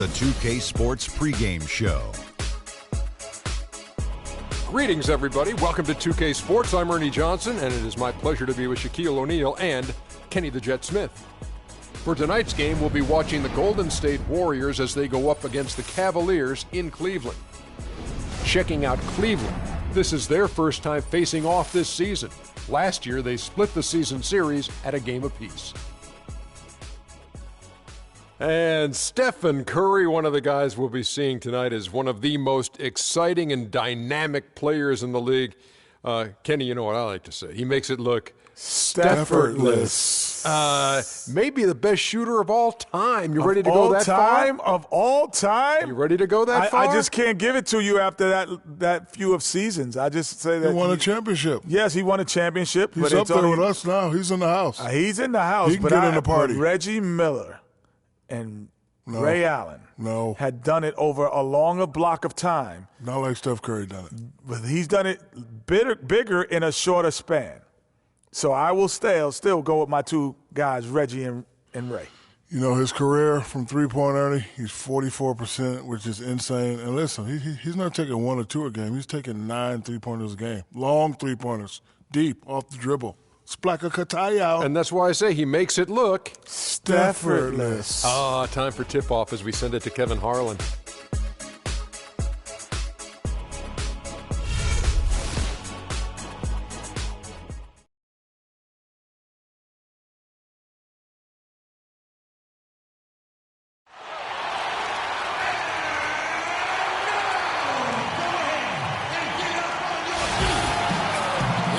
The 2K Sports pregame show. Greetings, everybody. Welcome to 2K Sports. I'm Ernie Johnson, and it is my pleasure to be with Shaquille O'Neal and Kenny the Jet Smith. For tonight's game, we'll be watching the Golden State Warriors as they go up against the Cavaliers in Cleveland. Checking out Cleveland, this is their first time facing off this season. Last year, they split the season series at a game apiece. And Stephen Curry, one of the guys we'll be seeing tonight, is one of the most exciting and dynamic players in the league. Kenny, you know what I like to say. He makes it look effortless. Maybe the best shooter of all time. You ready to go that far? Of all time? You ready to go that far? I just can't give it to you after that few of seasons. I just say that he won a championship. Yes, he won a championship. He's up there with us now. He's in the house. He's in the house. He can get in the party. But Reggie Miller and Ray Allen had done it over a longer block of time. Not like Steph Curry done it. But he's done it bigger in a shorter span. So I will still go with my two guys, Reggie and Ray. You know, his career from three-point, Ernie, he's 44%, which is insane. And listen, he's not taking one or two a game. He's taking 9 three-pointers a game. Long three-pointers, deep, off the dribble. Splaka-kataya. And that's why I say he makes it look effortless. Time for tip-off as we send it to Kevin Harlan.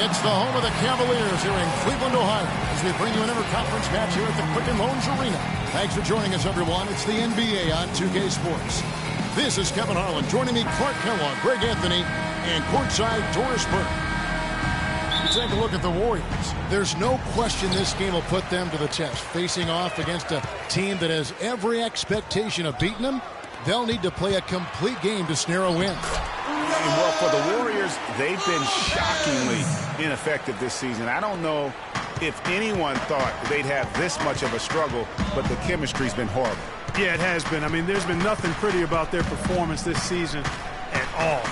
It's the home of the Cavaliers here in Cleveland, Ohio, as we bring you an interconference match here at the Quicken Loans Arena. Thanks for joining us, everyone. It's the NBA on 2K Sports. This is Kevin Harlan. Joining me, Clark Kellogg, Greg Anthony, and courtside Doris Burke. Take a look at the Warriors. There's no question this game will put them to the test. Facing off against a team that has every expectation of beating them, they'll need to play a complete game to snare a win. Well, for the Warriors, they've been shockingly ineffective this season. I don't know if anyone thought they'd have this much of a struggle, but the chemistry's been horrible. Yeah, it has been. I mean, there's been nothing pretty about their performance this season at all.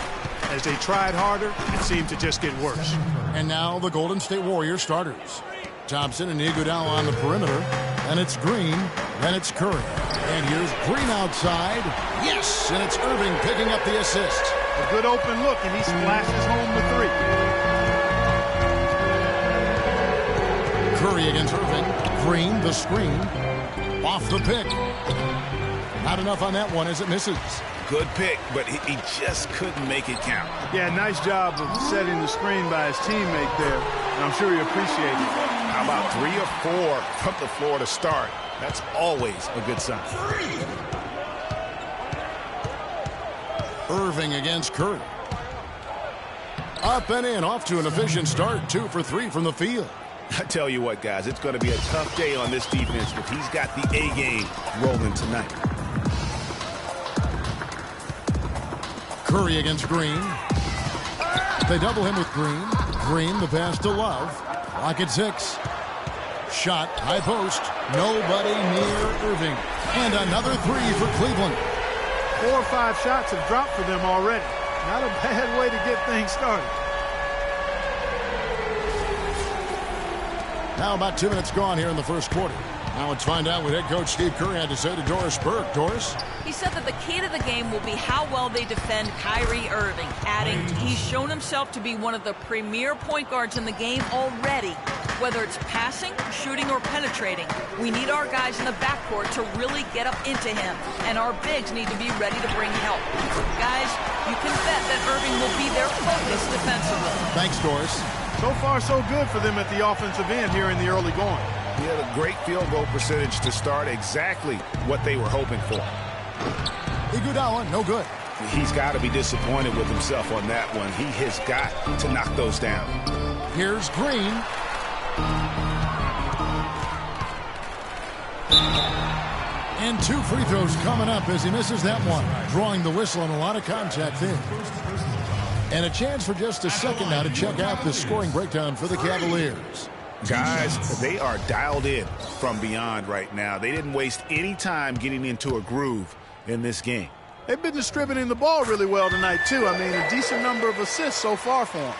As they tried harder, it seemed to just get worse. And now the Golden State Warriors starters. Thompson and Iguodala on the perimeter. And it's Green. Then it's Curry. And here's Green outside. Yes! And it's Irving picking up the assist. A good open look, and he splashes home the three. Curry against Irving. Green, the screen. Off the pick. Not enough on that one as it misses. Good pick, but he just couldn't make it count. Yeah, nice job of setting the screen by his teammate there, and I'm sure he appreciated it. How about 3 or 4 from the floor to start? That's always a good sign. Irving against Curry. Up and in, off to an efficient start. 2 for 3 from the field. I tell you what, guys, it's going to be a tough day on this defense, but he's got the A game rolling tonight. Curry against Green. They double him with Green. Green, the pass to Love. Clock at 6. Shot, high post. Nobody near Irving. And another 3 for Cleveland. 4 or 5 shots have dropped for them already. Not a bad way to get things started. Now about 2 minutes gone here in the first quarter. Now let's find out what head coach Steve Curry had to say to Doris Burke. Doris? He said that the key to the game will be how well they defend Kyrie Irving, adding he's shown himself to be one of the premier point guards in the game already. Whether it's passing, shooting, or penetrating, we need our guys in the backcourt to really get up into him, and our bigs need to be ready to bring help. Guys, you can bet that Irving will be their focus defensively. Thanks, Doris. So far, so good for them at the offensive end here in the early going. He had a great field goal percentage to start, exactly what they were hoping for. Iguodala, no good. He's got to be disappointed with himself on that one. He has got to knock those down. Here's Green. And 2 free throws coming up as he misses that one. Drawing the whistle and a lot of contact there. And a chance for just a second now to check out the scoring breakdown for the Cavaliers. Guys, they are dialed in from beyond right now. They didn't waste any time getting into a groove. in this game. They've been distributing the ball really well tonight, too. I mean, a decent number of assists so far for them.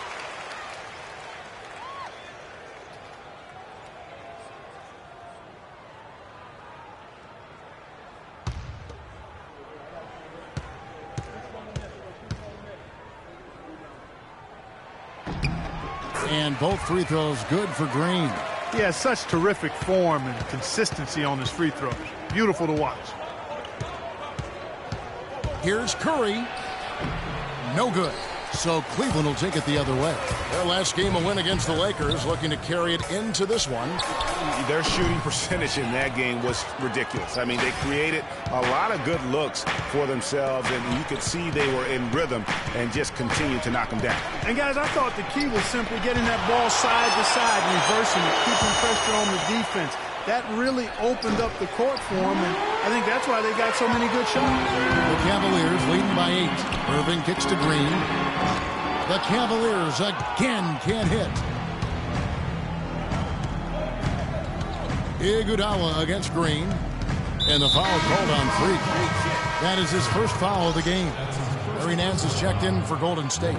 And both free throws good for Green. He has such terrific form and consistency on his free throws. Beautiful to watch. Here's Curry. No good. So Cleveland will take it the other way. Their last game, a win against the Lakers, looking to carry it into this one. Their shooting percentage in that game was ridiculous. I mean, they created a lot of good looks for themselves, and you could see they were in rhythm and just continued to knock them down. And, guys, I thought the key was simply getting that ball side to side, reversing it, keeping pressure on the defense. That really opened up the court for them, and I think that's why they got so many good shots. The Cavaliers leading by 8. Irving kicks to Green. The Cavaliers again can't hit. Iguodala against Green. And the foul called on Freak. That is his first foul of the game. Larry Nance is checked in for Golden State.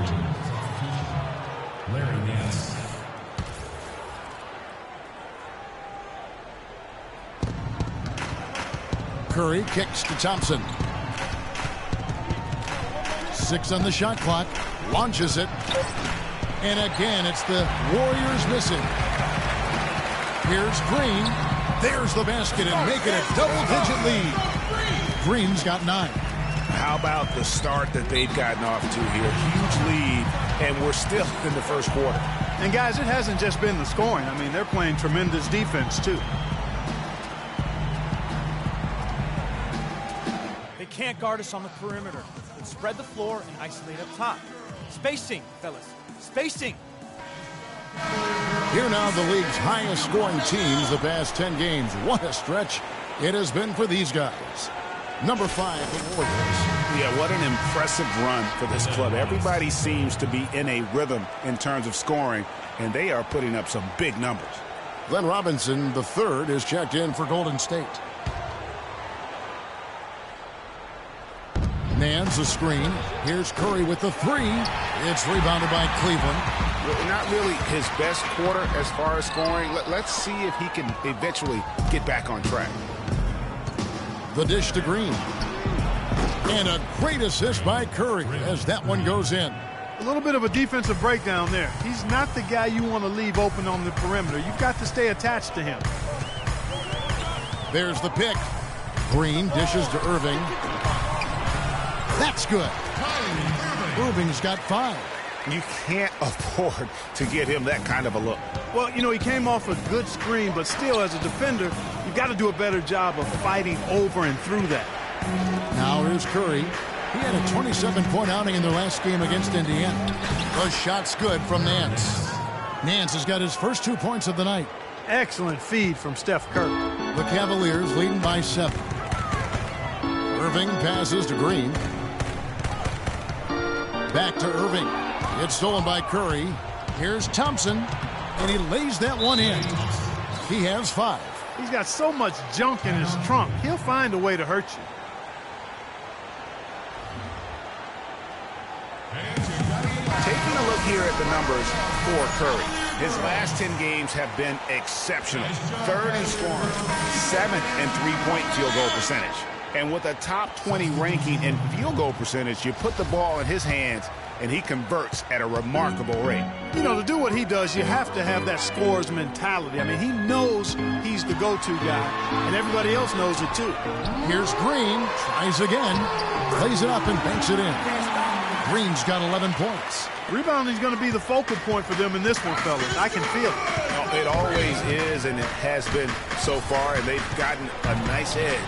Larry Nance. Curry kicks to Thompson. 6 on the shot clock. Launches it. And again, it's the Warriors missing. Here's Green. There's the basket and making a double-digit lead. Green's got 9. How about the start that they've gotten off to here? Huge lead, and we're still in the first quarter. And, guys, it hasn't just been the scoring. I mean, they're playing tremendous defense, too. They can't guard us on the perimeter. Let's spread the floor and isolate up top. Spacing, fellas. Spacing. Here now the league's highest scoring teams the past 10 games. What a stretch it has been for these guys. Number 5, the Warriors. Yeah, what an impressive run for this club. Everybody seems to be in a rhythm in terms of scoring, and they are putting up some big numbers. Glenn Robinson, the third, is checked in for Golden State. Nance a screen. Here's Curry with the 3. It's rebounded by Cleveland. Not really his best quarter as far as scoring. Let's see if he can eventually get back on track. The dish to Green. And a great assist by Curry as that one goes in. A little bit of a defensive breakdown there. He's not the guy you want to leave open on the perimeter. You've got to stay attached to him. There's the pick. Green dishes to Irving. That's good. Irving's got 5. You can't afford to get him that kind of a look. Well, you know, he came off a good screen, but still, as a defender, you've got to do a better job of fighting over and through that. Now here's Curry. He had a 27-point outing in their last game against Indiana. The shot's good from Nance. Nance has got his first 2 points of the night. Excellent feed from Steph Curry. The Cavaliers leading by 7. Irving passes to Green. Back to Irving. It's stolen by Curry. Here's Thompson, and he lays that one in. He has 5. He's got so much junk in his trunk. He'll find a way to hurt you. Taking a look here at the numbers for Curry. His last 10 games have been exceptional. 3rd in scoring, 7th in three-point field goal percentage. And with a top 20 ranking in field goal percentage, you put the ball in his hands, and he converts at a remarkable rate. You know, to do what he does, you have to have that scorer's mentality. I mean, he knows he's the go-to guy, and everybody else knows it too. Here's Green, tries again, plays it up and banks it in. Green's got 11 points. Rebounding's going to be the focal point for them in this one, fellas. I can feel it. It always is, and it has been so far, and they've gotten a nice edge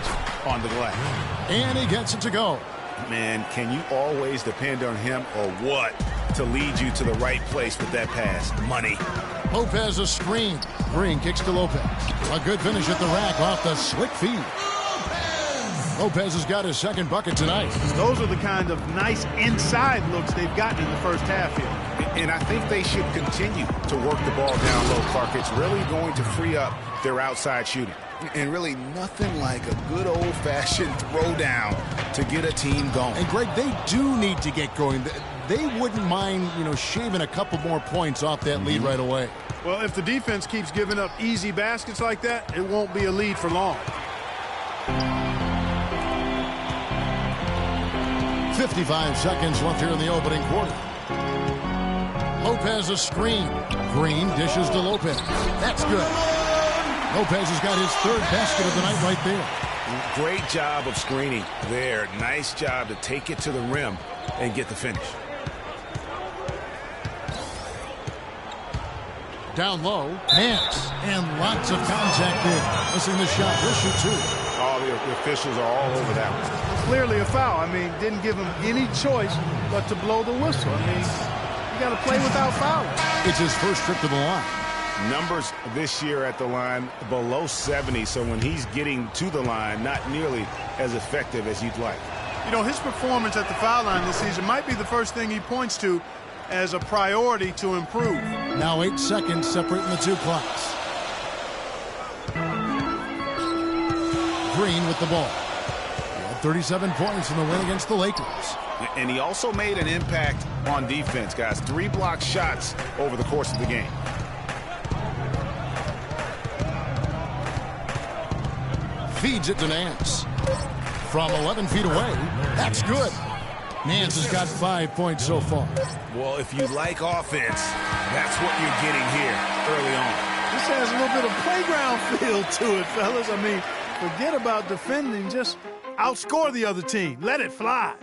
on the glass. And he gets it to go. Man, can you always depend on him or what to lead you to the right place with that pass? Money. Lopez a screen. Green kicks to Lopez. A good finish at the rack off the slick feed. Lopez has got his second bucket tonight. Those are the kind of nice inside looks they've gotten in the first half here. And I think they should continue to work the ball down low, Clark. It's really going to free up their outside shooting. And really nothing like a good old-fashioned throwdown to get a team going. And, Greg, they do need to get going. They wouldn't mind, shaving a couple more points off that lead right away. Well, if the defense keeps giving up easy baskets like that, it won't be a lead for long. 55 seconds left here in the opening quarter. Lopez a screen. Green dishes to Lopez. That's good. Lopez has got his third basket of the night right there. Great job of screening there. Nice job to take it to the rim and get the finish. Down low, Nance, and lots of contact there. Missing the shot. He'll shoot two. Oh, the officials are all over that one. Clearly a foul. I mean, didn't give him any choice but to blow the whistle. I mean, you got to play without fouling. It's his first trip to the line. Numbers this year at the line below 70, so when he's getting to the line, not nearly as effective as you'd like. His performance at the foul line this season might be the first thing he points to as a priority to improve. Now 8 seconds separating the two clocks. Green with the ball. He had 37 points in the win against the Lakers. And he also made an impact on defense, guys. 3 block shots over the course of the game. Feeds it to Nance. From 11 feet away, that's good. Nance has got 5 points so far. Well, if you like offense, that's what you're getting here early on. This has a little bit of playground feel to it, fellas. I mean, forget about defending. Just outscore the other team. Let it fly.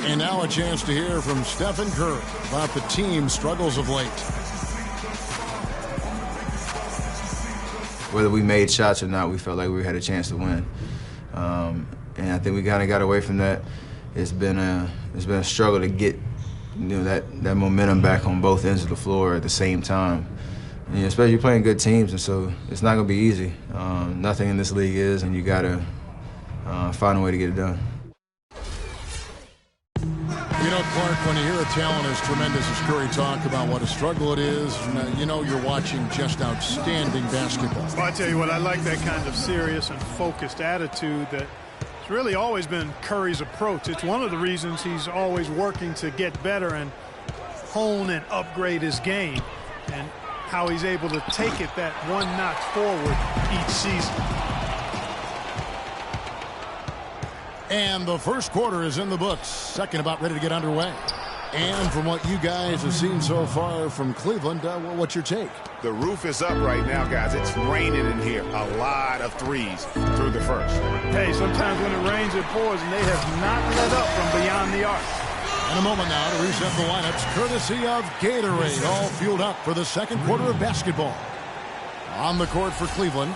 And now a chance to hear from Stephen Curry about the team's struggles of late. Whether we made shots or not, we felt like we had a chance to win. And I think we kind of got away from that. It's been a struggle to get that momentum back on both ends of the floor at the same time. And, especially playing good teams, and so it's not going to be easy. Nothing in this league is, and you got to find a way to get it done. Clark, when you hear a talent as tremendous as Curry talk about what a struggle it is, you're watching just outstanding basketball. Well, I tell you what, I like that kind of serious and focused attitude that's really always been Curry's approach. It's one of the reasons he's always working to get better and hone and upgrade his game, and how he's able to take it that one notch forward each season. And the first quarter is in the books. Second about ready to get underway. And from what you guys have seen so far from Cleveland, what's your take? The roof is up right now, guys. It's raining in here. A lot of threes through the first. Hey, sometimes when it rains, it pours, and they have not let up from beyond the arc. In a moment now to reset the lineups, courtesy of Gatorade, all fueled up for the second quarter of basketball. On the court for Cleveland,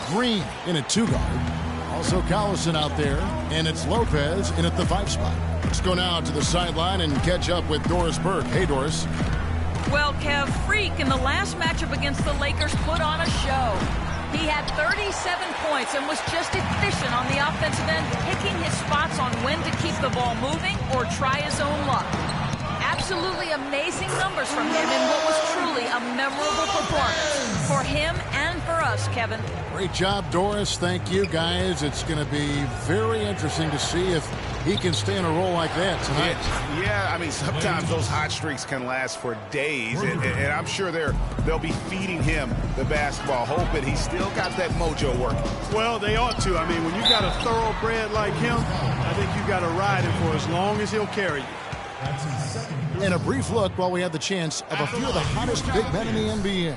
Green in at 2-guard. Also Collison out there, and it's Lopez in at the 5 spot. Let's go now to the sideline and catch up with Doris Burke. Hey, Doris. Well, Kev, Freak in the last matchup against the Lakers put on a show. He had 37 points and was just efficient on the offensive end, picking his spots on when to keep the ball moving or try his own luck. Absolutely amazing numbers from him in what was truly a memorable performance for him and for us, Kevin. Great job, Doris. Thank you, guys. It's going to be very interesting to see if he can stay in a role like that tonight. Yeah, I mean, sometimes those hot streaks can last for days, and I'm sure they'll be feeding him the basketball, hoping he's still got that mojo working. Well, they ought to. I mean, when you got a thoroughbred like him, I think you got to ride him for as long as he'll carry you. And a brief look while we had the chance of a few of the hottest big men in the NBA.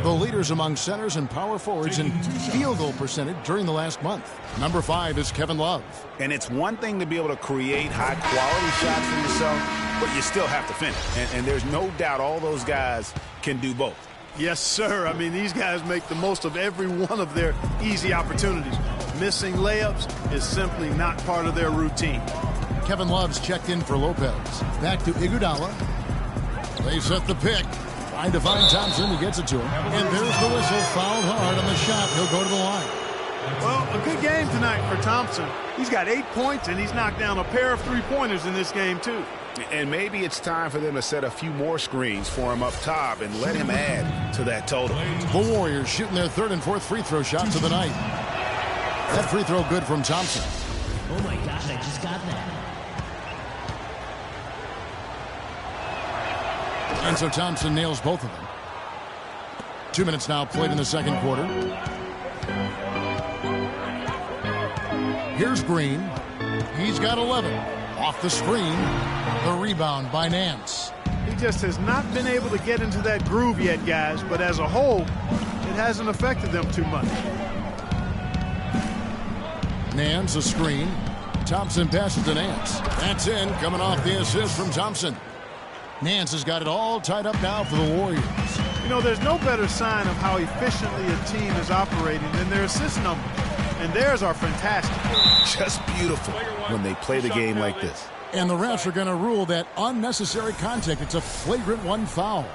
The leaders among centers and power forwards in field goal percentage during the last month. Number 5 is Kevin Love. And it's one thing to be able to create high-quality shots for yourself, but you still have to finish. And there's no doubt all those guys can do both. Yes, sir. I mean, these guys make the most of every one of their easy opportunities. Missing layups is simply not part of their routine. Kevin Love's checked in for Lopez. Back to Iguodala. They set the pick. Trying to find Thompson. He gets it to him. And there's the whistle. Fouled hard on the shot. He'll go to the line. Well, a good game tonight for Thompson. He's got 8 points, and he's knocked down a pair of three-pointers in this game, too. And maybe it's time for them to set a few more screens for him up top and let him add to that total. The Warriors shooting their third and fourth free throw shots of the night. That free throw good from Thompson. Oh, my gosh, I just got that. And so Thompson nails both of them. 2 minutes now played in the second quarter. Here's Green. He's got 11. Off the screen. The rebound by Nance. He just has not been able to get into that groove yet, guys. But as a whole, it hasn't affected them too much. Nance, a screen. Thompson passes to Nance. That's in, coming off the assist from Thompson. Nance has got it all tied up now for the Warriors. You know, there's no better sign of how efficiently a team is operating than their assist numbers. And theirs are fantastic. Just beautiful when they play the game like this. And the refs are going to rule that unnecessary contact. It's a flagrant one foul.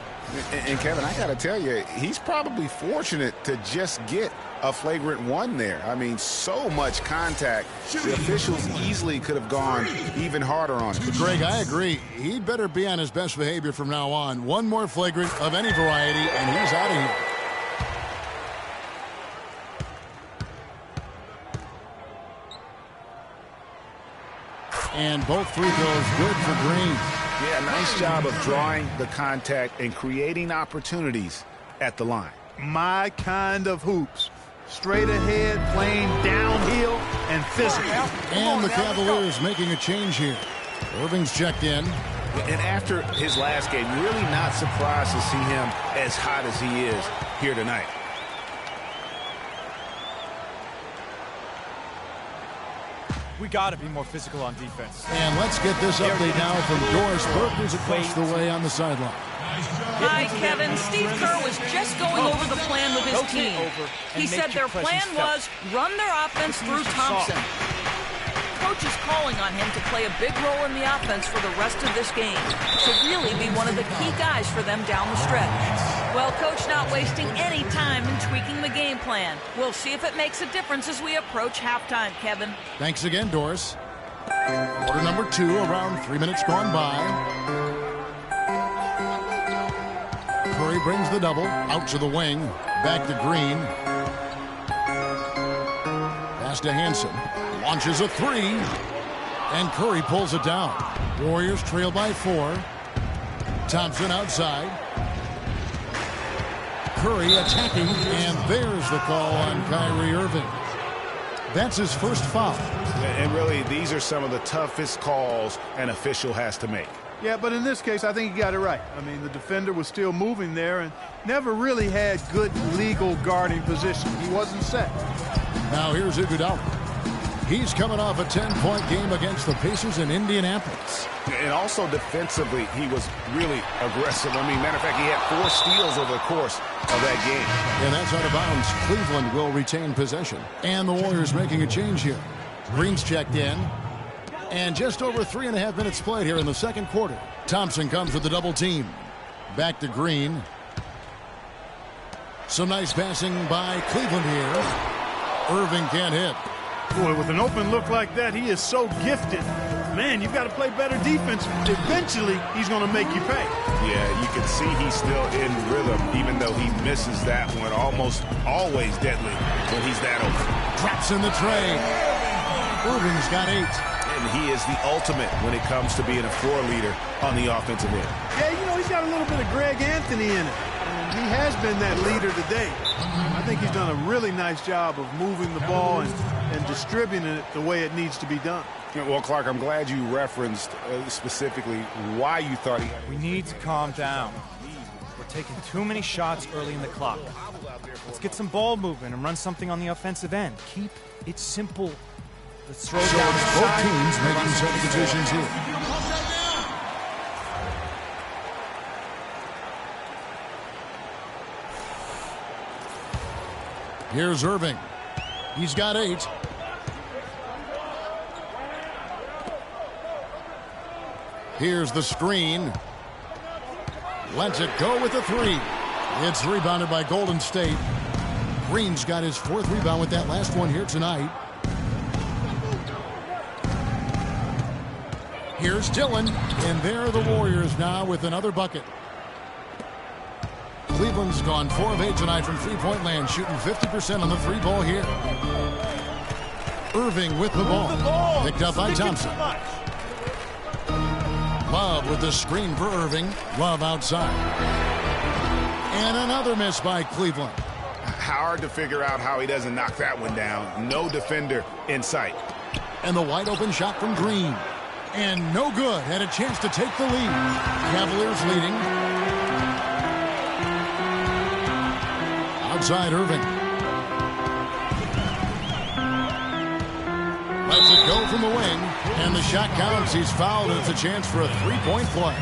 And Kevin, I got to tell you, he's probably fortunate to just get a flagrant one there. I mean, so much contact. The officials easily could have gone even harder on him. Greg, I agree. He'd better be on his best behavior from now on. One more flagrant of any variety, and he's out of here. And both free throws good for Green. Yeah, nice job of drawing the contact and creating opportunities at the line. My kind of hoops. Straight ahead, playing downhill, and physical. And the Cavaliers making a change here. Irving's checked in. And after his last game, really not surprised to see him as hot as he is here tonight. We got to be more physical on defense. And let's get this update now from Doris Burke, who's across the way on the sideline. Hi, Kevin. Steve Kerr was just going over the plan with his team. He said their plan was run their offense through Thompson. Coach is calling on him to play a big role in the offense for the rest of this game, to really be one of the key guys for them down the stretch. Well, Coach not wasting any time in tweaking the game plan. We'll see if it makes a difference as we approach halftime, Kevin. Thanks again, Doris. Quarter number 2, around 3 minutes gone by. Curry brings the double out to the wing. Back to Green. Pass to Hansen. Launches a 3. And Curry pulls it down. Warriors trail by 4. Thompson outside. Curry attacking, and there's the call on Kyrie Irving. That's his first foul. And really, these are some of the toughest calls an official has to make. Yeah, but in this case, I think he got it right. I mean, the defender was still moving there and never really had good legal guarding position. He wasn't set. Now here's Iguodala. He's coming off a 10-point game against the Pacers in Indianapolis. And also defensively, he was really aggressive. I mean, matter of fact, he had 4 steals over the course of that game. And that's out of bounds. Cleveland will retain possession. And the Warriors making a change here. Green's checked in. And just over 3.5 minutes played here in the second quarter. Thompson comes with the double team. Back to Green. Some nice passing by Cleveland here. Irving can't hit. Boy, with an open look like that, he is so gifted. Man, you've got to play better defense. Eventually, he's going to make you pay. Yeah, you can see he's still in rhythm, even though he misses that one. Almost always deadly when he's that open. Drops in the tray. Irving's got 8. And he is the ultimate when it comes to being a floor leader on the offensive end. Yeah, you know, he's got a little bit of Greg Anthony in it. And he has been that leader today. I think he's done a really nice job of moving the ball and distributing it the way it needs to be done. Well, Clark, I'm glad you referenced specifically why you thought he had... We need to calm down. We're taking too many shots early in the clock. Let's get some ball movement and run something on the offensive end. Keep it simple. Let's throw down both teams making substitutions here. Here's Irving. He's got 8. Here's the screen. Lets it go with the three. It's rebounded by Golden State. Green's got his 4th rebound with that last one here tonight. Here's Dillon, and there are the Warriors now with another bucket. Cleveland's gone 4 of 8 tonight from three-point land, shooting 50% on the three ball here. Irving with the ball. Picked up by Thompson. Love with the screen for Irving. Love outside. And another miss by Cleveland. Hard to figure out how he doesn't knock that one down. No defender in sight. And the wide open shot from Green. And no good. Had a chance to take the lead. Cavaliers leading. Outside Irving. Lets it go from the wing. And the shot counts. He's fouled, and it's a chance for a three-point play.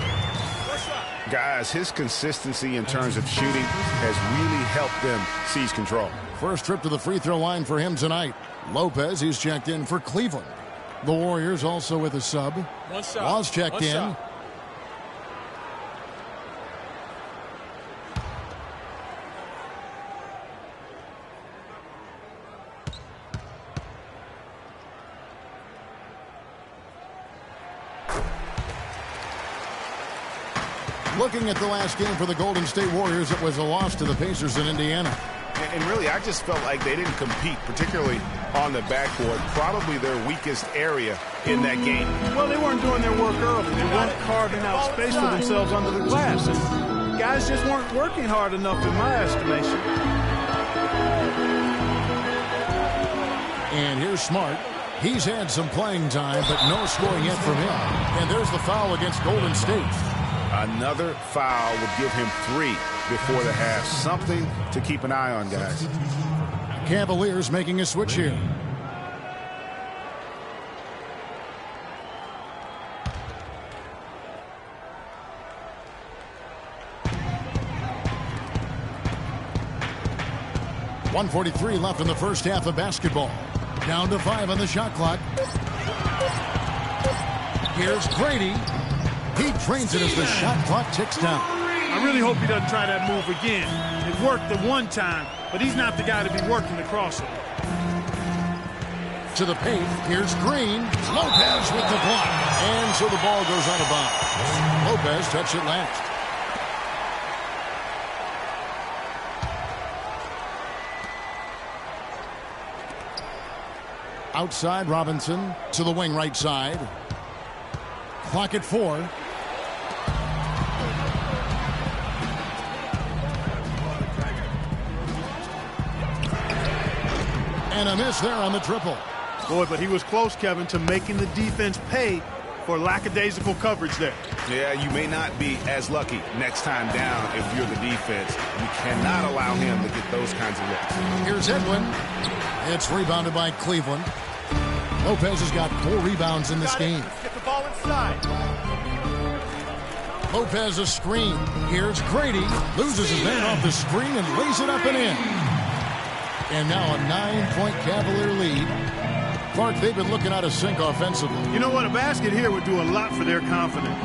Guys, his consistency in terms of shooting has really helped them seize control. First trip to the free throw line for him tonight. Lopez, he's checked in for Cleveland. The Warriors also with a sub. Laws checked in. Looking at the last game for the Golden State Warriors, it was a loss to the Pacers in Indiana. And really, I just felt like they didn't compete, particularly on the backboard. Probably their weakest area in that game. Well, they weren't doing their work early. They weren't carving out space for themselves under the glass. And guys just weren't working hard enough in my estimation. And here's Smart. He's had some playing time, but no scoring yet from him. And there's the foul against Golden State. Another foul would give him 3 before the half. Something to keep an eye on, guys. Cavaliers making a switch here. .143 left in the first half of basketball. Down to 5 on the shot clock. Here's Grady. He trains it as the shot clock ticks down. I really hope he doesn't try that move again. It worked the one time, but he's not the guy to be working the crossover. To the paint, here's Green. Lopez with the block. And so the ball goes out of bounds. Lopez touched it last. Outside Robinson to the wing right side. Clock at 4. And a miss there on the triple. Boy, but he was close, Kevin, to making the defense pay for lackadaisical coverage there. Yeah, you may not be as lucky next time down if you're the defense. You cannot allow him to get those kinds of looks. Here's Edwin. It's rebounded by Cleveland. Lopez has got 4 rebounds in this game. Let's get the ball inside. Lopez a screen. Here's Grady. Loses his man off the screen and lays it up and in. And now a 9-point Cavalier lead. Clark, they've been looking out of sync offensively. You know what? A basket here would do a lot for their confidence.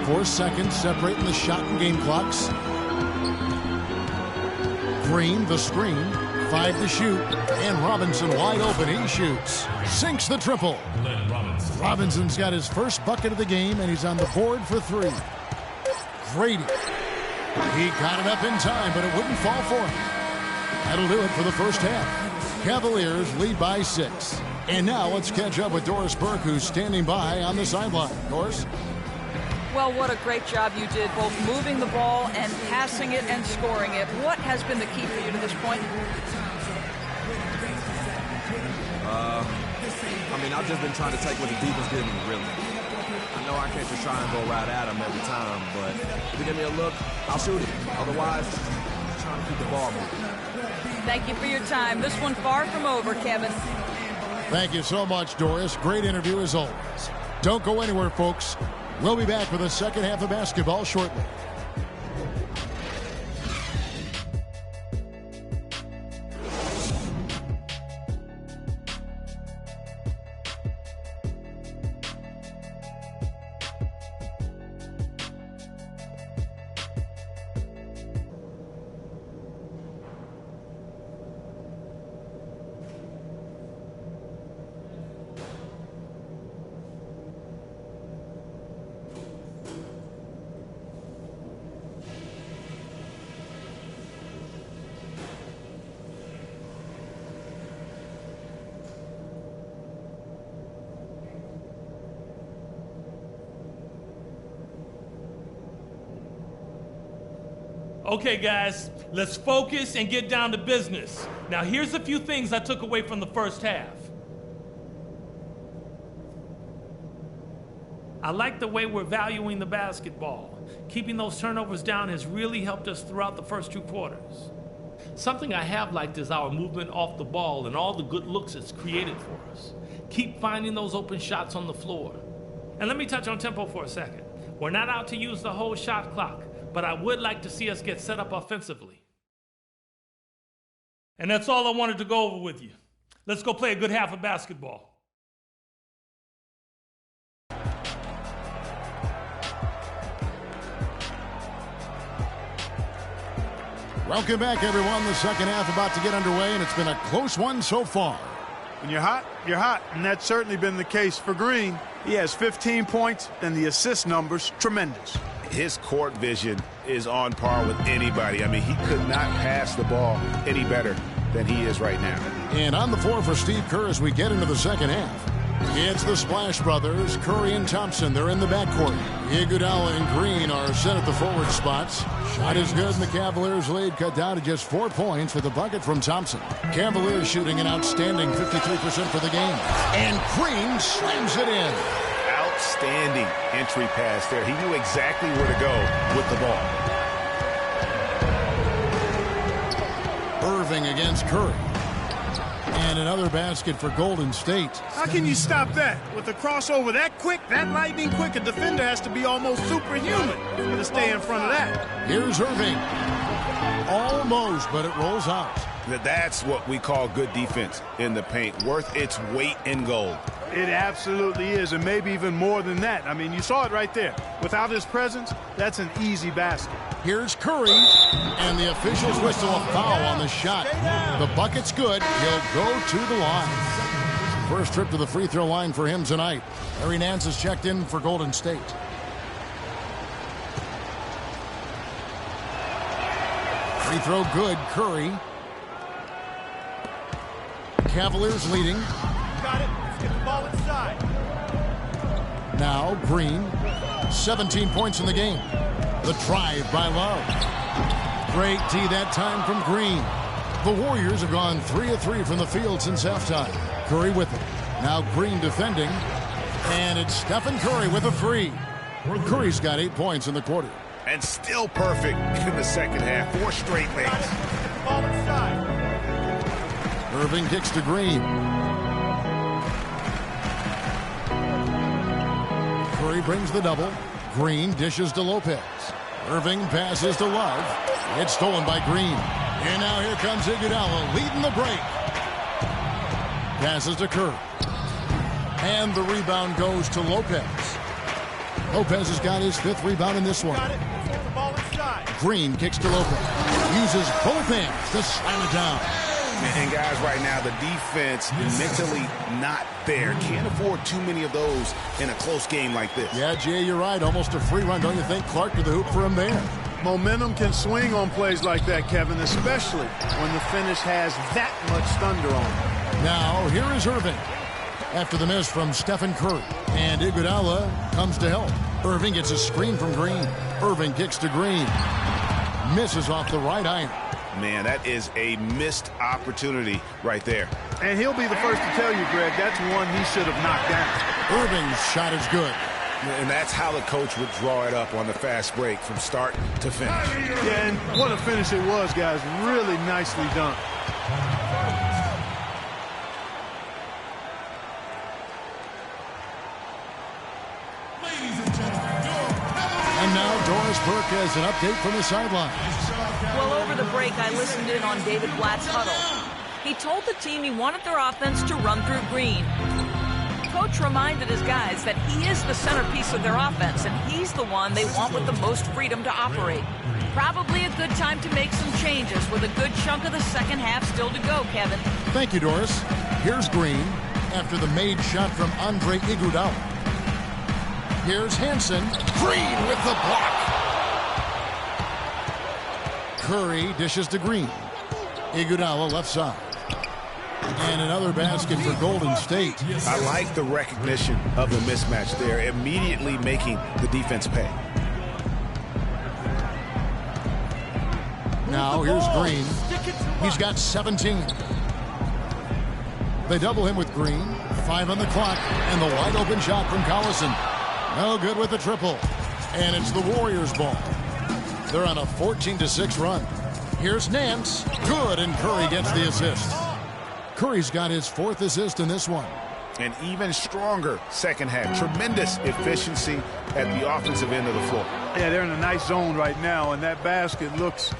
4 seconds separating the shot and game clocks. Green, the screen. 5 to shoot. And Robinson wide open. He shoots. Sinks the triple. Robinson's got his first bucket of the game, and he's on the board for 3. Grady. He got it up in time, but it wouldn't fall for him. That'll do it for the first half. Cavaliers lead by 6. And now let's catch up with Doris Burke, who's standing by on the sideline. Doris? Well, what a great job you did, both moving the ball and passing it and scoring it. What has been the key for you to this point? I've just been trying to take what the defense gives me, really. I know I can't just try and go right at them every time, but if they give me a look, I'll shoot it. Otherwise, I'm trying to keep the ball moving. Thank you for your time. This one far from over, Kevin. Thank you so much, Doris. Great interview as always. Don't go anywhere, folks. We'll be back with the second half of basketball shortly. Okay, guys, let's focus and get down to business. Now, here's a few things I took away from the first half. I like the way we're valuing the basketball. Keeping those turnovers down has really helped us throughout the first 2 quarters. Something I have liked is our movement off the ball and all the good looks it's created for us. Keep finding those open shots on the floor. And let me touch on tempo for a second. We're not out to use the whole shot clock, but I would like to see us get set up offensively. And that's all I wanted to go over with you. Let's go play a good half of basketball. Welcome back, everyone. The second half about to get underway, and it's been a close one so far. When you're hot, you're hot, and that's certainly been the case for Green. He has 15 points, and the assist numbers, tremendous. His court vision is on par with anybody. I mean, he could not pass the ball any better than he is right now. And on the floor for Steve Kerr as we get into the second half. It's the Splash Brothers, Curry and Thompson. They're in the backcourt. Iguodala and Green are set at the forward spots. Shot is good, and the Cavaliers' lead cut down to just 4 points with a bucket from Thompson. Cavaliers shooting an outstanding 53% for the game. And Green slams it in. Outstanding entry pass there. He knew exactly where to go with the ball. Irving against Curry. And another basket for Golden State. How can you stop that? With a crossover that quick, that lightning quick, a defender has to be almost superhuman to stay in front of that. Here's Irving. Almost, but it rolls out. That's what we call good defense in the paint. Worth its weight in gold. It absolutely is, and maybe even more than that. I mean, you saw it right there. Without his presence, that's an easy basket. Here's Curry, and the officials whistle a foul on the shot. The bucket's good. He'll go to the line. First trip to the free throw line for him tonight. Larry Nance is checked in for Golden State. Free throw good, Curry. Cavaliers leading. Got it. Let's get the ball inside. Now Green. 17 points in the game. The drive by Love. Great D that time from Green. The Warriors have gone 3 of 3 from the field since halftime. Curry with it. Now Green defending. And it's Stephen Curry with a three. Curry's got 8 points in the quarter. And still perfect in the second half. 4 straight legs. Ball inside. Irving kicks to Green. Curry brings the double. Green dishes to Lopez. Irving passes to Love. It's stolen by Green. And now here comes Iguodala leading the break. Passes to Curry. And the rebound goes to Lopez. Lopez has got his 5th rebound in this one. Green kicks to Lopez. Uses both hands to slam it down. And guys, right now, the defense mentally not there. Can't afford too many of those in a close game like this. Yeah, Jay, you're right. Almost a free run, don't you think? Clark to the hoop for him there. Momentum can swing on plays like that, Kevin, especially when the finish has that much thunder on it. Now, here is Irving. After the miss from Stephen Curry. And Iguodala comes to help. Irving gets a screen from Green. Irving kicks to Green. Misses off the right iron. Man, that is a missed opportunity right there. And he'll be the first to tell you, Greg, that's one he should have knocked down. Irving's shot is good. And that's how the coach would draw it up on the fast break from start to finish. Yeah, and what a finish it was, guys. Really nicely done. And now Doris Burke has an update from the sideline. Well, over the break, I listened in on David Blatt's huddle. He told the team he wanted their offense to run through Green. Coach reminded his guys that he is the centerpiece of their offense, and he's the one they want with the most freedom to operate. Probably a good time to make some changes with a good chunk of the second half still to go, Kevin. Thank you, Doris. Here's Green after the made shot from Andre Iguodala. Here's Hansen. Green with the block. Curry dishes to Green. Iguodala left side. And another basket for Golden State. I like the recognition of the mismatch there, immediately making the defense pay. Now here's Green. He's got 17. They double him with Green. 5 on the clock. And the wide open shot from Collison. No good with the triple. And it's the Warriors' ball. They're on a 14-6 run. Here's Nance. Good, and Curry gets the assist. Curry's got his 4th assist in this one. An even stronger second half. Tremendous efficiency at the offensive end of the floor. Yeah, they're in a nice zone right now, and that basket looks,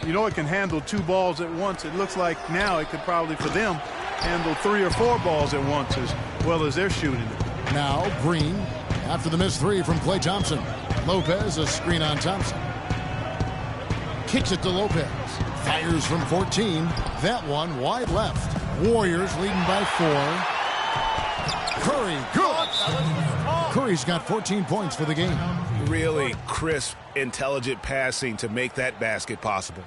you know, it can handle 2 balls at once. It looks like now it could probably, for them, handle 3 or 4 balls at once as well as they're shooting it. Now Green, after the missed 3 from Klay Thompson. Lopez, a screen on Thompson. Kicks it to Lopez. Fires from 14. That one wide left. Warriors leading by 4. Curry, good. Curry's got 14 points for the game. Really crisp, intelligent passing to make that basket possible.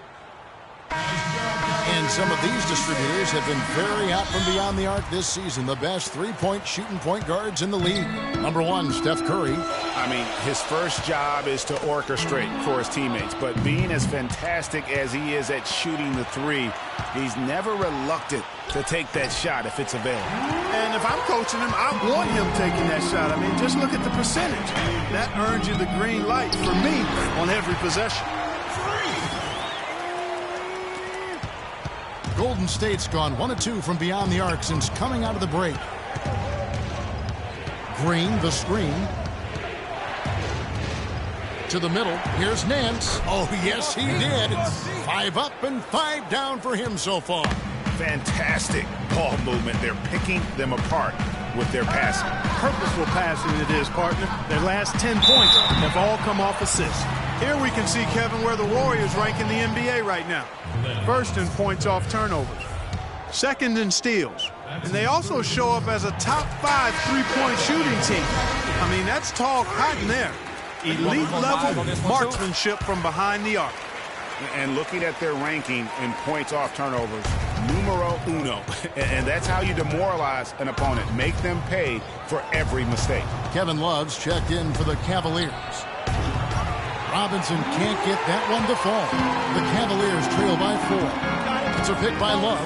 And some of these distributors have been very hot from beyond the arc this season. The best 3-point shooting point guards in the league. Number 1, Steph Curry. I mean, his first job is to orchestrate for his teammates. But being as fantastic as he is at shooting the 3, he's never reluctant to take that shot if it's available. And if I'm coaching him, I want him taking that shot. I mean, just look at the percentage. That earns you the green light for me on every possession. Golden State's gone 1 of 2 from beyond the arc since coming out of the break. Green, the screen. To the middle. Here's Nance. Oh, yes, he did. 5 up and 5 down for him so far. Fantastic ball movement. They're picking them apart with their passing. Purposeful passing it is, partner. Their last 10 points have all come off assists. Here we can see, Kevin, where the Warriors rank in the NBA right now. First in points off turnovers. Second in steals. And they also show up as a top 5 3-point shooting team. I mean, that's tall cotton there. Elite level marksmanship from behind the arc. And looking at their ranking in points off turnovers, numero uno. And that's how you demoralize an opponent. Make them pay for every mistake. Kevin Love's checked in for the Cavaliers. Robinson can't get that one to fall. The Cavaliers trail by 4. It's a pick by Love.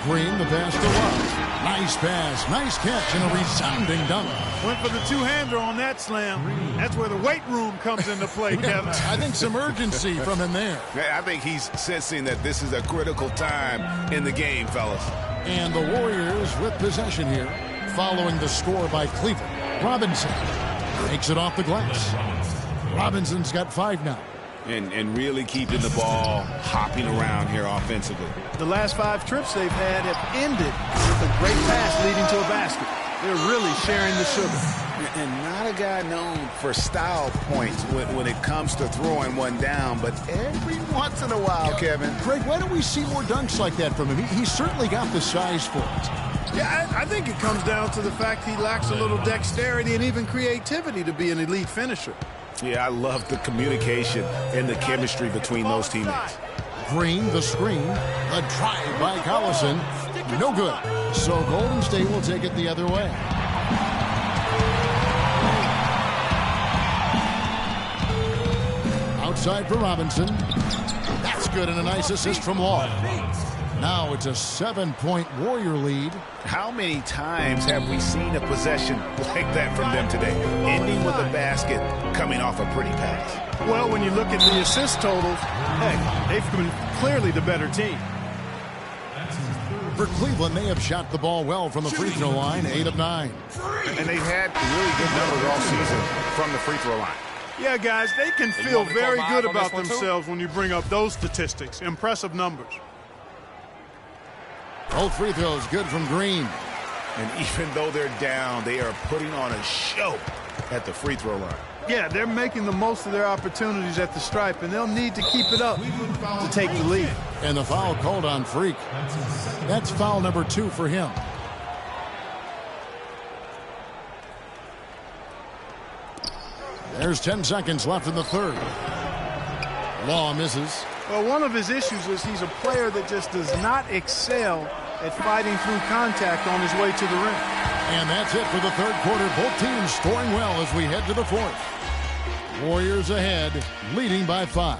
Green, the pass to Love. Nice pass, nice catch, and a resounding dunk. Went for the 2-hander on that slam. That's where the weight room comes into play, Kevin. I think some urgency from him there. I think he's sensing that this is a critical time in the game, fellas. And the Warriors with possession here, following the score by Cleveland. Robinson takes it off the glass. Robinson's got 5 now. And really keeping the ball hopping around here offensively. The last 5 trips they've had have ended with a great pass leading to a basket. They're really sharing the sugar. And not a guy known for style points when it comes to throwing one down, but every once in a while, Kevin. Greg, why don't we see more dunks like that from him? He's certainly got the size for it. Yeah, I think it comes down to the fact he lacks a little dexterity and even creativity to be an elite finisher. Yeah, I love the communication and the chemistry between those teammates. Green, the screen. A drive by Collison. No good. So Golden State will take it the other way. Outside for Robinson. That's good, and a nice assist from Law. Now it's a 7-point Warrior lead. How many times have we seen a possession like that from them today, ending with a basket coming off a pretty pass? Well, when you look at the assist totals, hey, they've been clearly the better team. For Cleveland, they have shot the ball well from the free throw line, 8 of 9. And they've had really good numbers all season from the free throw line. Yeah, guys, they can feel very good about themselves when you bring up those statistics. Impressive numbers. Both free throws good from Green. And even though they're down, they are putting on a show at the free throw line. Yeah, they're making the most of their opportunities at the stripe, and they'll need to keep it up to take the lead. And the foul called on Freak. That's foul number 2 for him. There's 10 seconds left in the third. Law misses. Well, one of his issues is he's a player that just does not excel at fighting through contact on his way to the rim. And that's it for the third quarter. Both teams scoring well as we head to the fourth. Warriors ahead, leading by 5.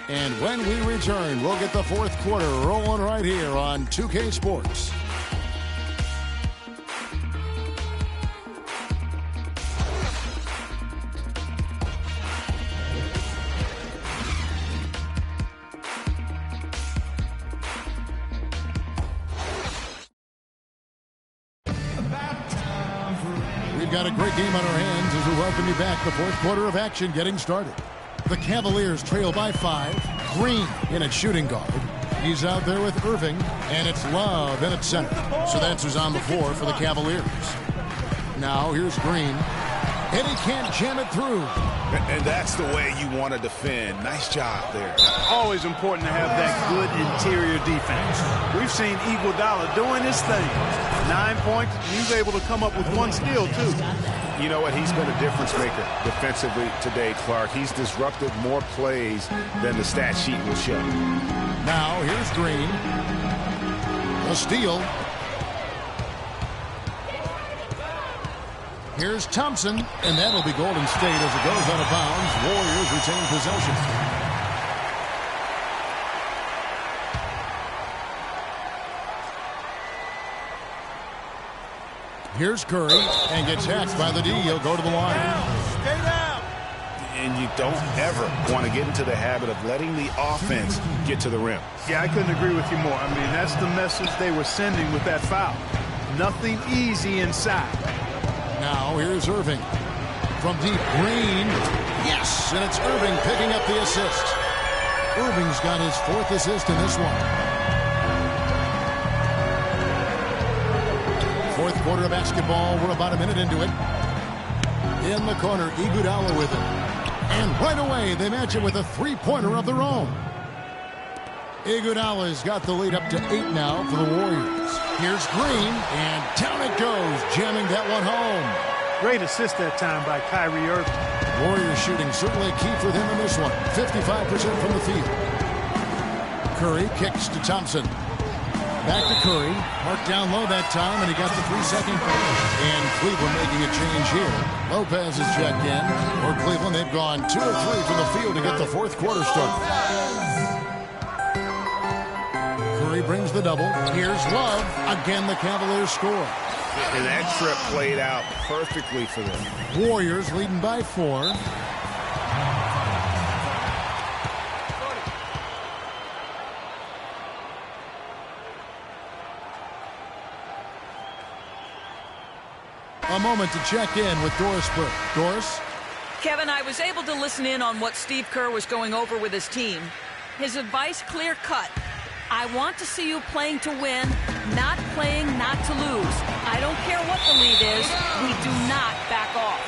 And when we return, we'll get the fourth quarter rolling right here on 2K Sports. We've got a great game on our hands as we welcome you back. The fourth quarter of action getting started. The Cavaliers trail by 5. Green in at shooting guard. He's out there with Irving, and it's Love in at center. So that's who's on the floor for the Cavaliers. Now here's Green, and he can't jam it through. And that's the way you want to defend. Nice job there. Always important to have that good interior defense. We've seen Iguodala doing his thing. 9 points, he's able to come up with one steal, too. You know what? He's been a difference maker defensively today, Clark. He's disrupted more plays than the stat sheet will show. Now here's Green. A steal. Here's Thompson, and that'll be Golden State as it goes out of bounds. Warriors retain possession. Here's Curry, and gets hacked by the D. He'll go to the line. Stay down. And you don't ever want to get into the habit of letting the offense get to the rim. Yeah, I couldn't agree with you more. I mean, that's the message they were sending with that foul. Nothing easy inside. Now here's Irving. From deep, Green. Yes, and it's Irving picking up the assist. Irving's got his 4th assist in this one. Fourth quarter of basketball. We're about a minute into it. In the corner, Iguodala with it. And right away, they match it with a three-pointer of their own. Iguodala's got the lead up to 8 now for the Warriors. Here's Green, and down it goes, jamming that one home. Great assist that time by Kyrie Irving. Warriors shooting certainly key for them in this one. 55% from the field. Curry kicks to Thompson. Back to Curry. Marked down low that time, and he got the 3-second. And Cleveland making a change here. Lopez is checked in. For Cleveland, they've gone 2 of 3 from the field to get the fourth quarter started. Curry brings the double. Here's Love. Again, the Cavaliers score. And that trip played out perfectly for them. Warriors leading by 4. A moment to check in with Doris Burke. Doris? Kevin, I was able to listen in on what Steve Kerr was going over with his team. His advice clear-cut. I want to see you playing to win, not playing not to lose. I don't care what the lead is. We do not back off.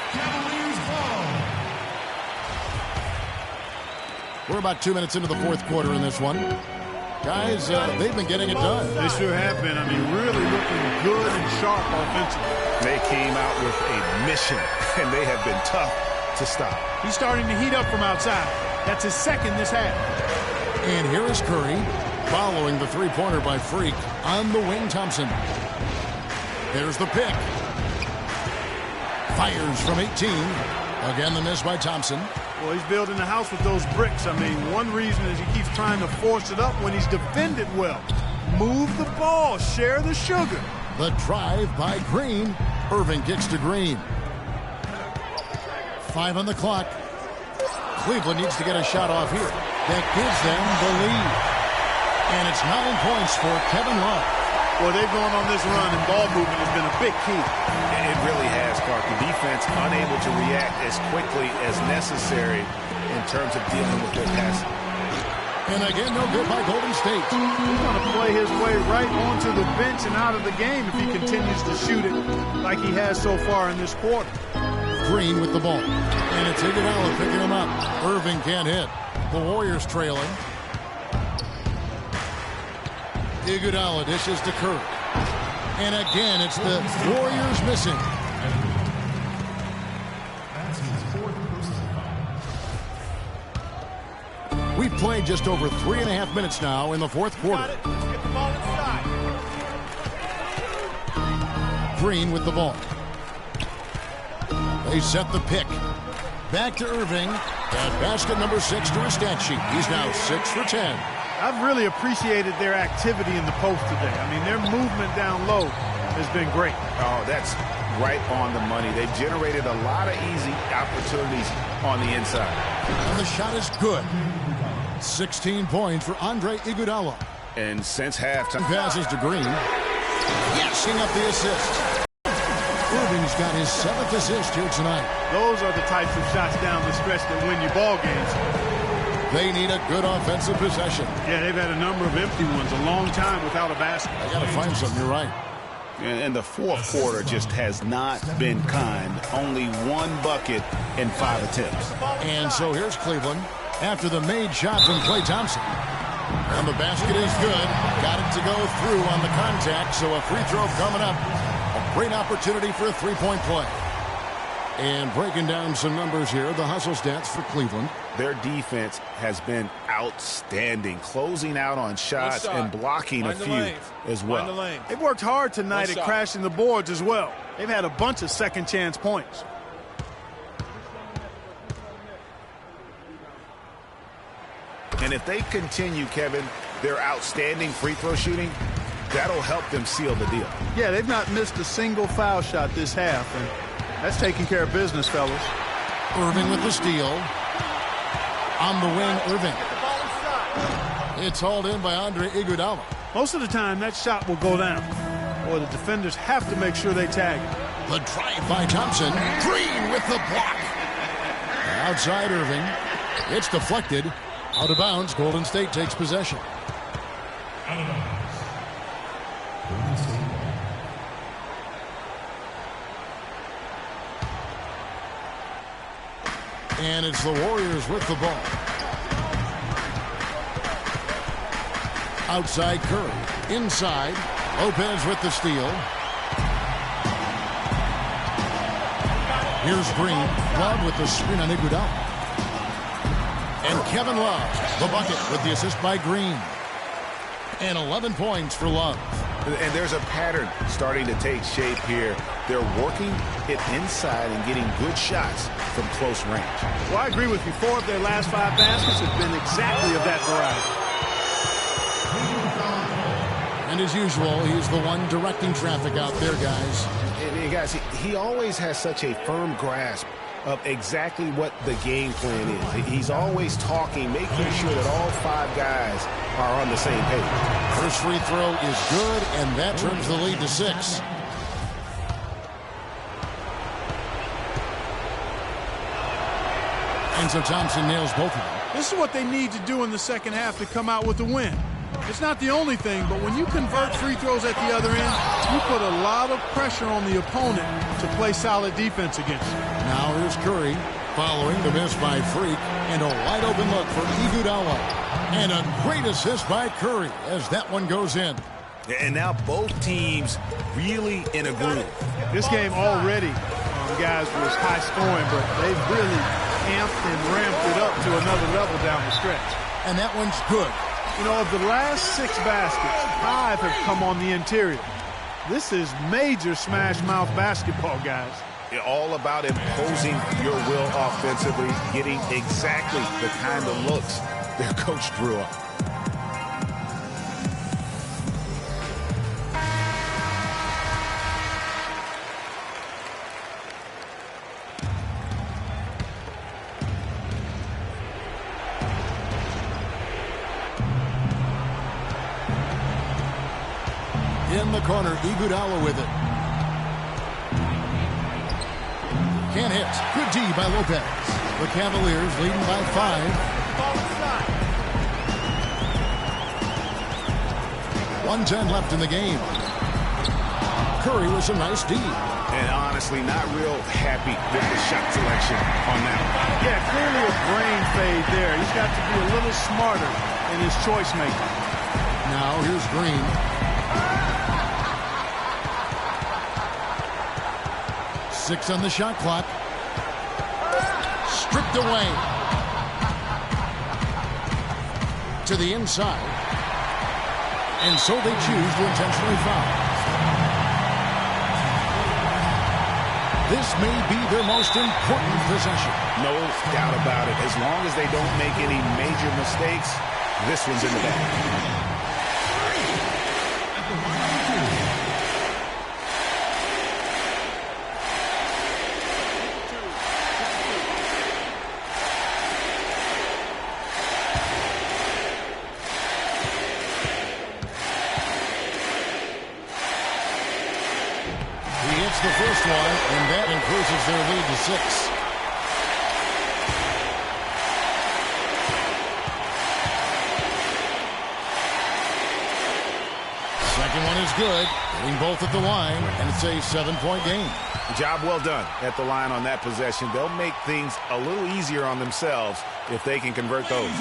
We're about 2 minutes into the fourth quarter in this one. Guys, they've been getting it done. They sure have been. I mean, really looking good and sharp offensively. They came out with a mission, and they have been tough to stop. He's starting to heat up from outside. That's his second this half. And here is Curry, following the three-pointer by Freak. On the wing, Thompson. There's the pick. Fires from 18. Again, the miss by Thompson. Well, he's building the house with those bricks. I mean, one reason is he keeps trying to force it up when he's defended well. Move the ball. Share the sugar. The drive by Green. Irving kicks to Green. 5 on the clock. Cleveland needs to get a shot off here. That gives them the lead. And it's 9 points for Kevin Love. Well, they've gone on this run, and ball movement has been a big key. It really has, Clark. The defense unable to react as quickly as necessary in terms of dealing with their passing. And again, no good by Golden State. He's going to play his way right onto the bench and out of the game if he continues to shoot it like he has so far in this quarter. Green with the ball. And it's Iguodala picking him up. Irving can't hit. The Warriors trailing. Iguodala dishes to Curry. And again, it's the Warriors missing. We've played just over 3.5 minutes now in the fourth quarter. Green with the ball. They set the pick. Back to Irving. And basket number 6 to his stat sheet. He's now 6 for 10. I've really appreciated their activity in the post today. I mean, their movement down low has been great. Oh, that's right on the money. They've generated a lot of easy opportunities on the inside. And the shot is good. 16 points for Andre Iguodala. And since halftime, passes to Green. Yes, up the assist. Irving's got his 7th assist here tonight. Those are the types of shots down the stretch that win you ball games. They need a good offensive possession. Yeah, they've had a number of empty ones, a long time without a basket. I got to find something. You're right. And the fourth quarter just has not been kind. Only 1 bucket in 5 attempts. And so here's Cleveland after the made shot from Klay Thompson. And the basket is good. Got it to go through on the contact, so a free throw coming up. A great opportunity for a three-point play. And breaking down some numbers here, the hustle stats for Cleveland. Their defense has been outstanding, closing out on shots and blocking a few as well. They've worked hard tonight at crashing the boards as well. They've had a bunch of second chance points. And if they continue, Kevin, their outstanding free throw shooting, that'll help them seal the deal. Yeah, they've not missed a single foul shot this half, and that's taking care of business, fellas. Irving with the steal. On the wing, Irving. It's hauled in by Andre Iguodala. Most of the time, that shot will go down. Or the defenders have to make sure they tag it. The drive by Thompson. Green with the block. Outside Irving. It's deflected. Out of bounds. Golden State takes possession. And it's the Warriors with the ball. Outside Curry. Inside. Lopez with the steal. Here's Green. Love with the screen on Iguodala. And Kevin Love, the bucket with the assist by Green. And 11 points for Love. And there's a pattern starting to take shape here. They're working it inside and getting good shots from close range. Well, I agree with you. 4 of their last 5 baskets have been exactly of that variety. And as usual, he's the one directing traffic out there, guys. And guys, he always has such a firm grasp of exactly what the game plan is. He's always talking, making sure that all 5 guys are on the same page. First free throw is good, and that turns the lead to 6. And so Thompson nails both of them. This is what they need to do in the second half to come out with the win. It's not the only thing, but when you convert free throws at the other end, you put a lot of pressure on the opponent to play solid defense against you. Now here's Curry following the miss by Freak, and a wide open look for Iguodala. And a great assist by Curry as that one goes in. And now both teams really in a groove. This game already, guys, was high scoring, but they've really amped and ramped it up to another level down the stretch. And that one's good. You know, of the last 6 baskets, 5 have come on the interior. This is major smash mouth basketball, guys. All about imposing your will offensively, getting exactly the kind of looks their coach drew up. In the corner, Iguodala with it. Can't hit. Good D by Lopez. The Cavaliers leading by 5. 1:10 left in the game. Curry with some nice D. And honestly, not real happy with the shot selection on that one. Yeah, clearly a brain fade there. He's got to be a little smarter in his choice making. Now here's Green. Six on the shot clock. Stripped away. To the inside. And so they choose to intentionally foul. This may be their most important possession. No doubt about it. As long as they don't make any major mistakes, this one's in the bag. The first one, and that increases their lead to 6. Second one is good, hitting both at the line, and it's a 7-point game. Job well done at the line on that possession. They'll make things a little easier on themselves if they can convert those.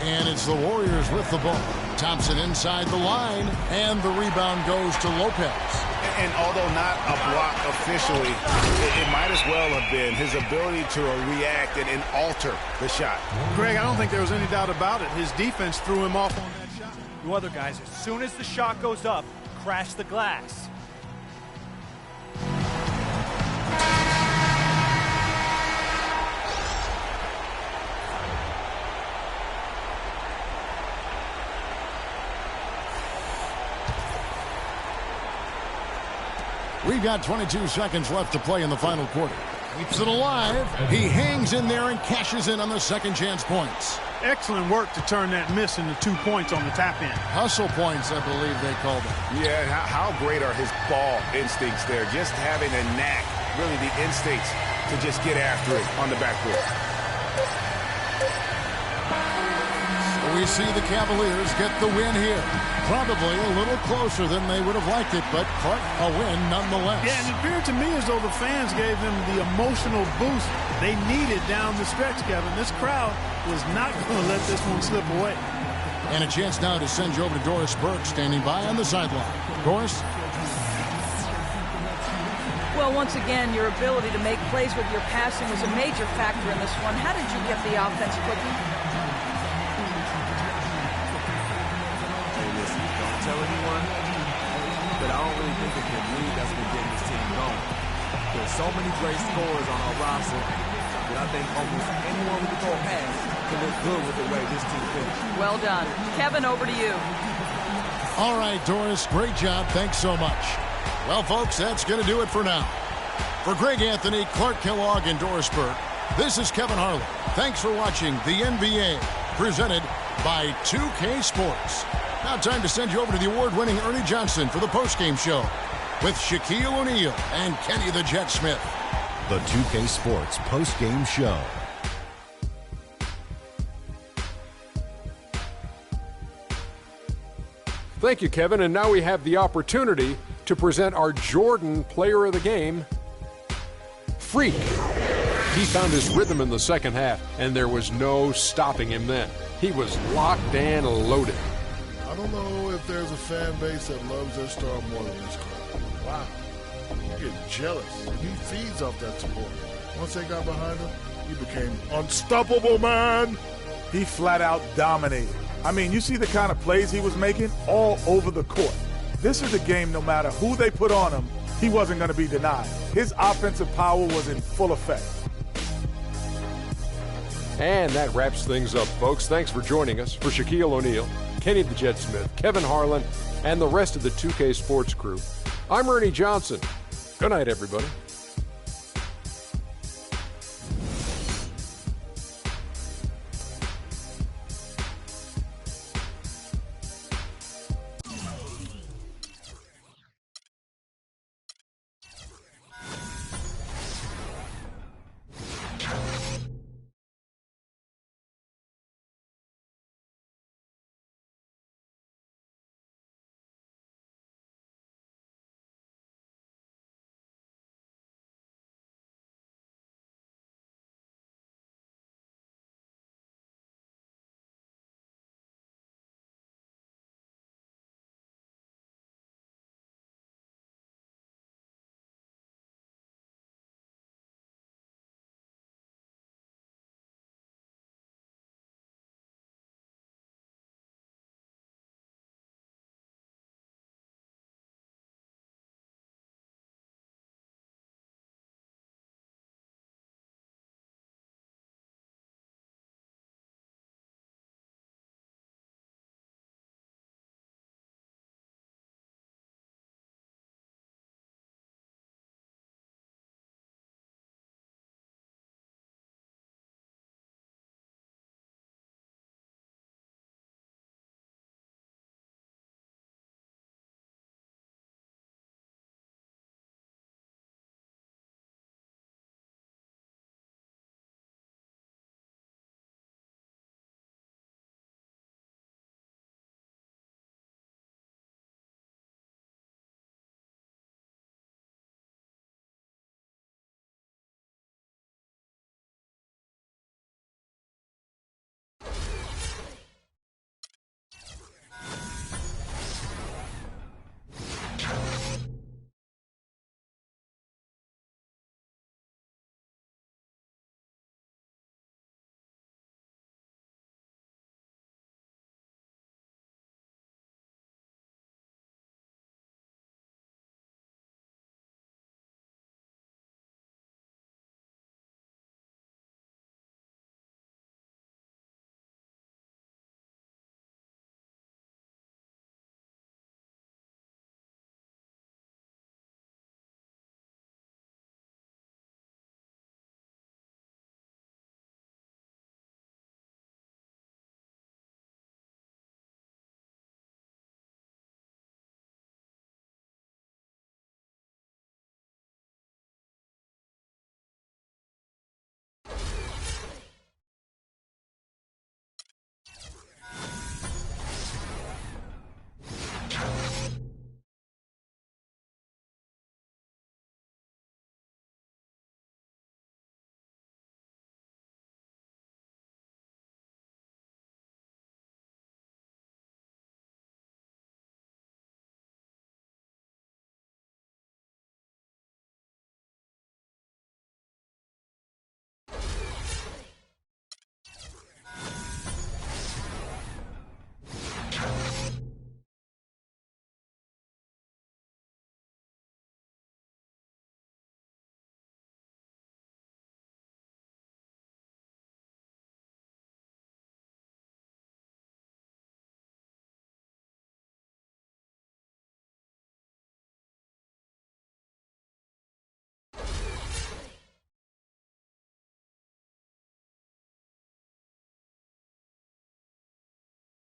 And it's the Warriors with the ball. Thompson inside the line, and the rebound goes to Lopez. And although not a block officially, it might as well have been his ability to react and alter the shot. Greg, I don't think there was any doubt about it. His defense threw him off on that shot. You other guys, as soon as the shot goes up, crash the glass. We've got 22 seconds left to play in the final quarter. Keeps it alive. He hangs in there and cashes in on the second chance points. Excellent work to turn that miss into 2 points on the tap in. Hustle points, I believe they called it. Yeah, how great are his ball instincts there? Just having a knack, really the instincts to just get after it on the backboard. We see the Cavaliers get the win here. Probably a little closer than they would have liked it, but Clark, a win nonetheless. Yeah, and it appeared to me as though the fans gave them the emotional boost they needed down the stretch, Kevin. This crowd was not going to let this one slip away. And a chance now to send you over to Doris Burke, standing by on the sideline. Doris? Well, once again, your ability to make plays with your passing was a major factor in this one. How did you get the offense clicking? Tell anyone, but I don't really think it's the lead that's been getting this team going. There's so many great scorers on our roster that I think almost anyone we can go past can look good with the way this team finished. Well done. Kevin, over to you. All right, Doris, great job. Thanks so much. Well, folks, that's going to do it for now. For Greg Anthony, Clark Kellogg, and Doris Burke, this is Kevin Harlan. Thanks for watching the NBA, presented by 2K Sports. Now time to send you over to the award-winning Ernie Johnson for the postgame show with Shaquille O'Neal and Kenny the Jet Smith. The 2K Sports postgame show. Thank you, Kevin. And now we have the opportunity to present our Jordan Player of the Game, Freak. He found his rhythm in the second half, and there was no stopping him then. He was locked and loaded. I don't know if there's a fan base that loves their star more than this crowd. Wow. You get jealous. He feeds off that support. Once they got behind him, he became unstoppable, man. He flat out dominated. I mean, you see the kind of plays he was making all over the court. This is a game, no matter who they put on him, he wasn't going to be denied. His offensive power was in full effect. And that wraps things up, folks. Thanks for joining us. For Shaquille O'Neal, Kenny the Jet Smith, Kevin Harlan, and the rest of the 2K Sports crew, I'm Ernie Johnson. Good night, everybody.